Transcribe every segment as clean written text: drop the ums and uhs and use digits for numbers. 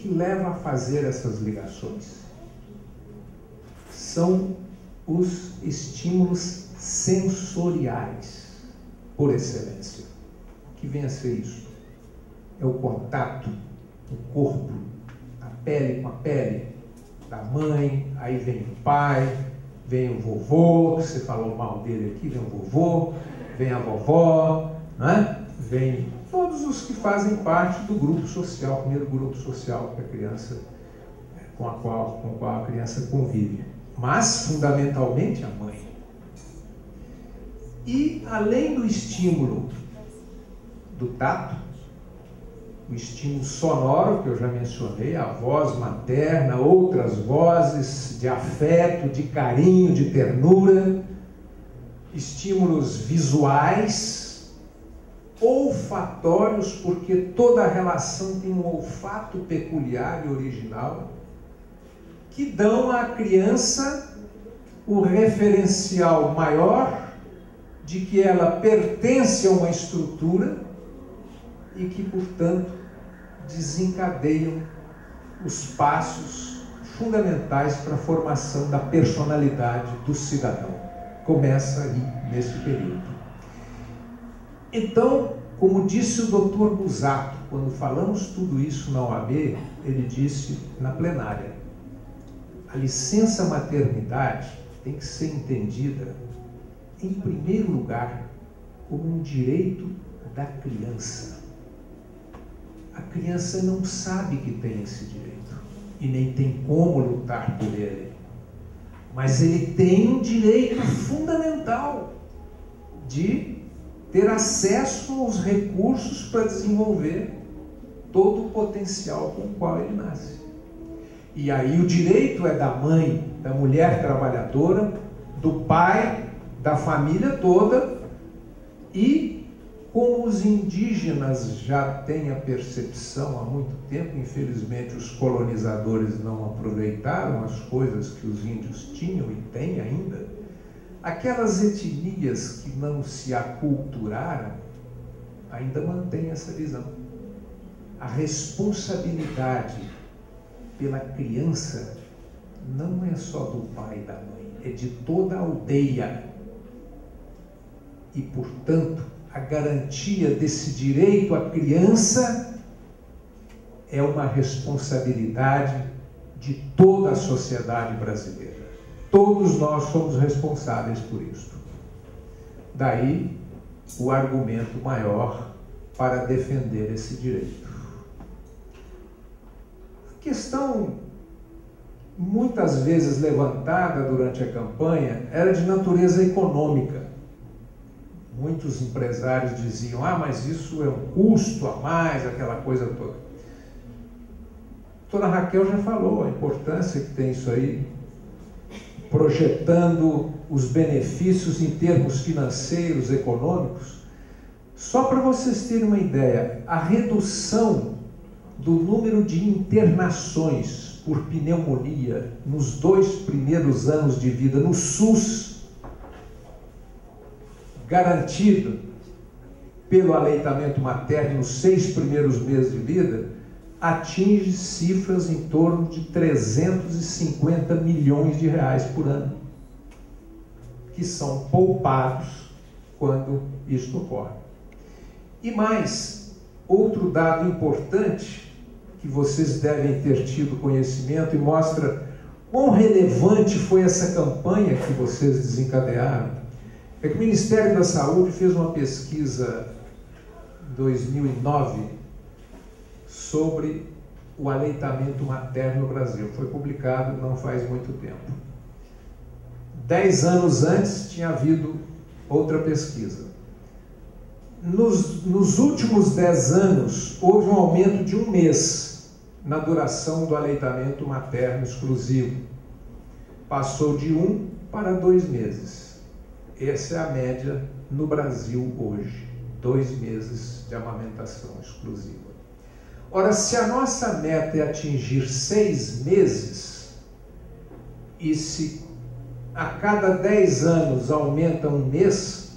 que leva a fazer essas ligações? São os estímulos sensoriais, por excelência. O que vem a ser isso? É o contato, o corpo, a pele com a pele da mãe, aí vem o pai, vem o vovô, você falou mal dele aqui, vem o vovô, vem a vovó, né? Vem todos os que fazem parte do grupo social, primeiro grupo social que a criança, com a qual a criança convive. Mas, fundamentalmente, a mãe. E, além do estímulo do tato, o estímulo sonoro, que eu já mencionei, a voz materna, outras vozes de afeto, de carinho, de ternura, estímulos visuais, olfatórios, porque toda relação tem um olfato peculiar e original, que dão à criança o referencial maior de que ela pertence a uma estrutura e que, portanto, desencadeiam os passos fundamentais para a formação da personalidade do cidadão. Começa aí, nesse período. Então, como disse o Dr. Busato, quando falamos tudo isso na OAB, ele disse na plenária, a licença maternidade tem que ser entendida, em primeiro lugar, como um direito da criança. A criança não sabe que tem esse direito e nem tem como lutar por ele. Mas ele tem um direito fundamental de ter acesso aos recursos para desenvolver todo o potencial com o qual ele nasce. E aí o direito é da mãe, da mulher trabalhadora, do pai, da família toda, e como os indígenas já têm a percepção há muito tempo, infelizmente os colonizadores não aproveitaram as coisas que os índios tinham e têm ainda, aquelas etnias que não se aculturaram ainda mantêm essa visão. A responsabilidade pela criança não é só do pai e da mãe, é de toda a aldeia. E, portanto, a garantia desse direito à criança é uma responsabilidade de toda a sociedade brasileira. Todos nós somos responsáveis por isso. Daí o argumento maior para defender esse direito. A questão muitas vezes levantada durante a campanha era de natureza econômica. Muitos empresários diziam, mas isso é um custo a mais, aquela coisa toda. A doutora Raquel já falou a importância que tem isso aí, projetando os benefícios em termos financeiros, econômicos. Só para vocês terem uma ideia, a redução do número de internações por pneumonia nos 2 primeiros anos de vida no SUS, garantido pelo aleitamento materno nos 6 primeiros meses de vida, atinge cifras em torno de 350 milhões de reais por ano, que são poupados quando isso ocorre. E mais, outro dado importante, que vocês devem ter tido conhecimento e mostra quão relevante foi essa campanha que vocês desencadearam, é que o Ministério da Saúde fez uma pesquisa em 2009 sobre o aleitamento materno no Brasil. Foi publicado não faz muito tempo. 10 anos antes tinha havido outra pesquisa. Nos últimos 10 anos, houve um aumento de 1 mês na duração do aleitamento materno exclusivo. Passou de 1 para 2 meses. Essa é a média no Brasil hoje, 2 meses de amamentação exclusiva. Ora, se a nossa meta é atingir 6 meses, e se a cada 10 anos aumenta 1 mês,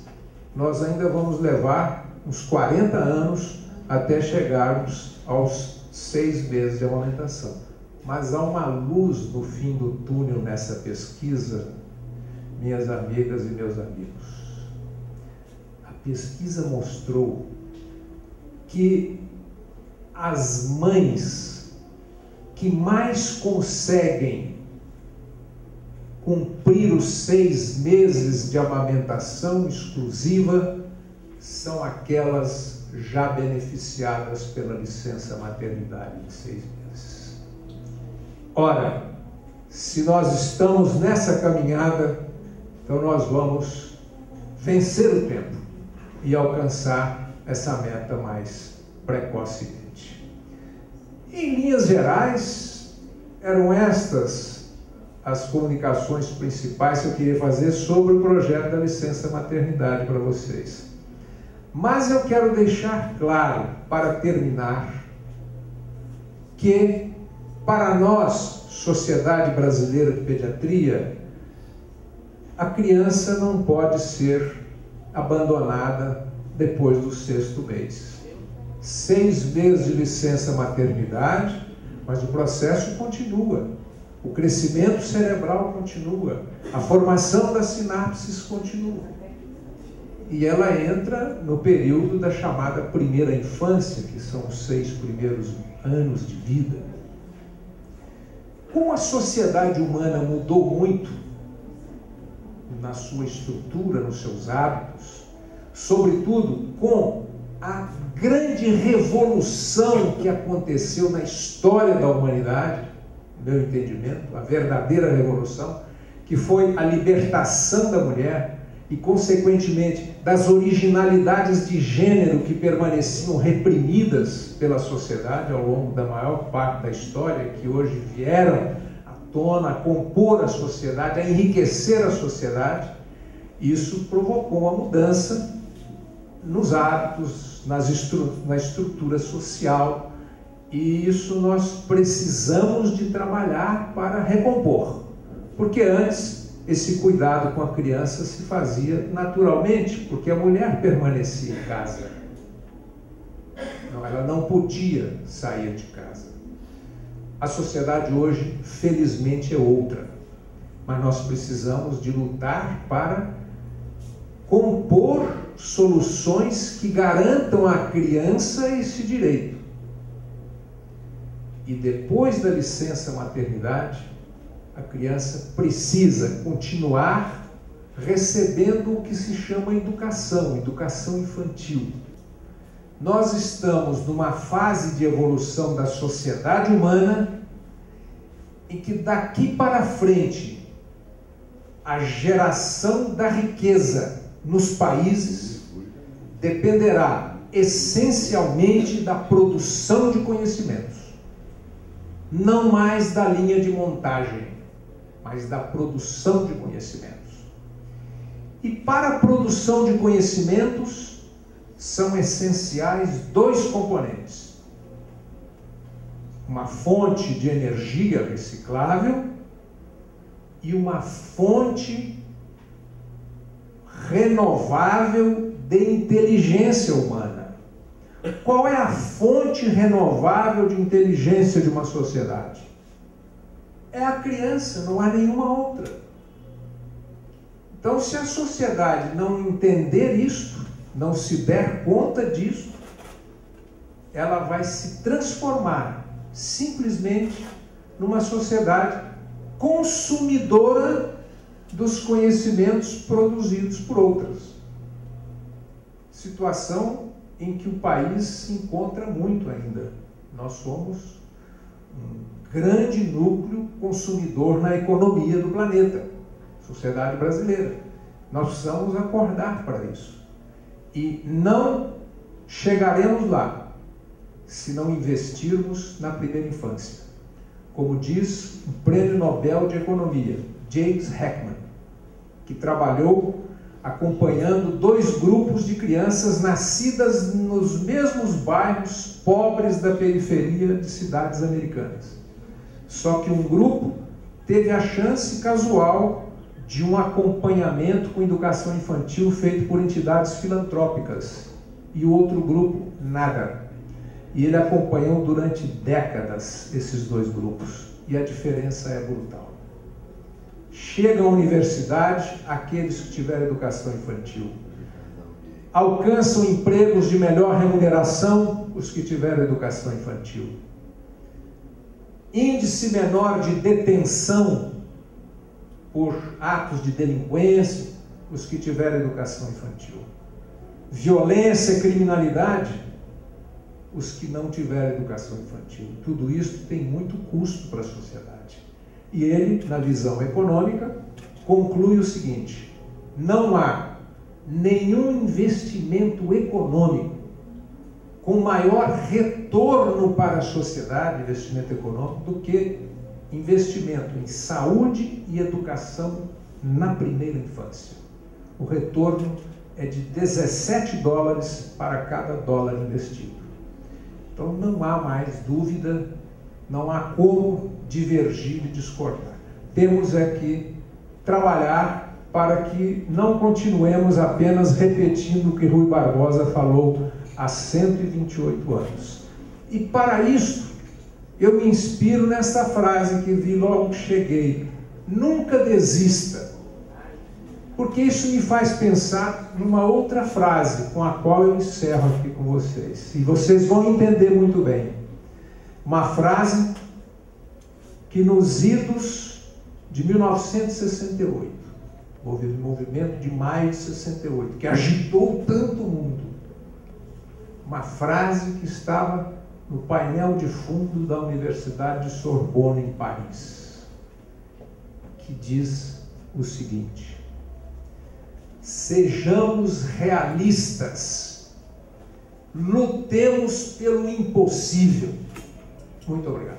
nós ainda vamos levar uns 40 anos até chegarmos aos 6 meses de amamentação. Mas há uma luz no fim do túnel nessa pesquisa, minhas amigas e meus amigos. A pesquisa mostrou que as mães que mais conseguem cumprir os 6 meses de amamentação exclusiva são aquelas já beneficiadas pela licença maternidade de 6 meses. Ora, se nós estamos nessa caminhada, então nós vamos vencer o tempo e alcançar essa meta mais precocemente. Em linhas gerais, eram estas as comunicações principais que eu queria fazer sobre o projeto da licença maternidade para vocês. Mas eu quero deixar claro, para terminar, que para nós, Sociedade Brasileira de Pediatria, a criança não pode ser abandonada depois do 6º mês. 6 meses de licença maternidade, mas o processo continua. O crescimento cerebral continua. A formação das sinapses continua. E ela entra no período da chamada primeira infância, que são os 6 primeiros anos de vida. Como a sociedade humana mudou muito na sua estrutura, nos seus hábitos, sobretudo com a grande revolução que aconteceu na história da humanidade, no meu entendimento, a verdadeira revolução, que foi a libertação da mulher e, consequentemente, das originalidades de gênero que permaneciam reprimidas pela sociedade ao longo da maior parte da história, que hoje vieram à tona, a compor a sociedade, a enriquecer a sociedade. Isso provocou uma mudança nos hábitos, na estrutura social, e isso nós precisamos de trabalhar para recompor, porque antes esse cuidado com a criança se fazia naturalmente, porque a mulher permanecia em casa. Não, ela não podia sair de casa. A sociedade hoje, felizmente, é outra, mas nós precisamos de lutar para compor soluções que garantam à criança esse direito. E depois da licença maternidade, a criança precisa continuar recebendo o que se chama educação infantil. Nós estamos numa fase de evolução da sociedade humana em que daqui para frente a geração da riqueza nos países dependerá essencialmente da produção de conhecimentos. Não mais da linha de montagem, mas da produção de conhecimentos. E para a produção de conhecimentos são essenciais 2 componentes: uma fonte de energia reciclável e uma fonte renovável de inteligência humana. Qual é a fonte renovável de inteligência de uma sociedade? É a criança, não há nenhuma outra. Então, se a sociedade não entender isto, não se der conta disso, ela vai se transformar simplesmente numa sociedade consumidora dos conhecimentos produzidos por outras. Situação em que o país se encontra muito ainda. Nós somos um grande núcleo consumidor na economia do planeta, sociedade brasileira. Nós precisamos acordar para isso. E não chegaremos lá se não investirmos na primeira infância. Como diz o Prêmio Nobel de Economia, James Heckman, que trabalhou acompanhando 2 grupos de crianças nascidas nos mesmos bairros pobres da periferia de cidades americanas. Só que um grupo teve a chance casual de um acompanhamento com educação infantil feito por entidades filantrópicas e o outro grupo nada. E ele acompanhou durante décadas esses dois grupos. E a diferença é brutal. Chega à universidade aqueles que tiveram educação infantil. Alcançam empregos de melhor remuneração os que tiveram educação infantil. Índice menor de detenção por atos de delinquência os que tiveram educação infantil. Violência, criminalidade, os que não tiveram educação infantil. Tudo isso tem muito custo para a sociedade. E ele, na visão econômica, conclui o seguinte: não há nenhum investimento econômico com maior retorno para a sociedade, investimento econômico, do que investimento em saúde e educação na primeira infância. O retorno é de $17 para cada dólar investido. Então não há mais dúvida, não há como divergir e discordar. Temos que trabalhar para que não continuemos apenas repetindo o que Rui Barbosa falou há 128 anos. E para isso, eu me inspiro nessa frase que vi logo que cheguei: nunca desista. Porque isso me faz pensar numa outra frase com a qual eu encerro aqui com vocês. E vocês vão entender muito bem. Uma frase que nos idos de 1968, houve o movimento de maio de 68, que agitou tanto o mundo. Uma frase que estava no painel de fundo da Universidade de Sorbonne, em Paris, que diz o seguinte: sejamos realistas, lutemos pelo impossível. Muito obrigado.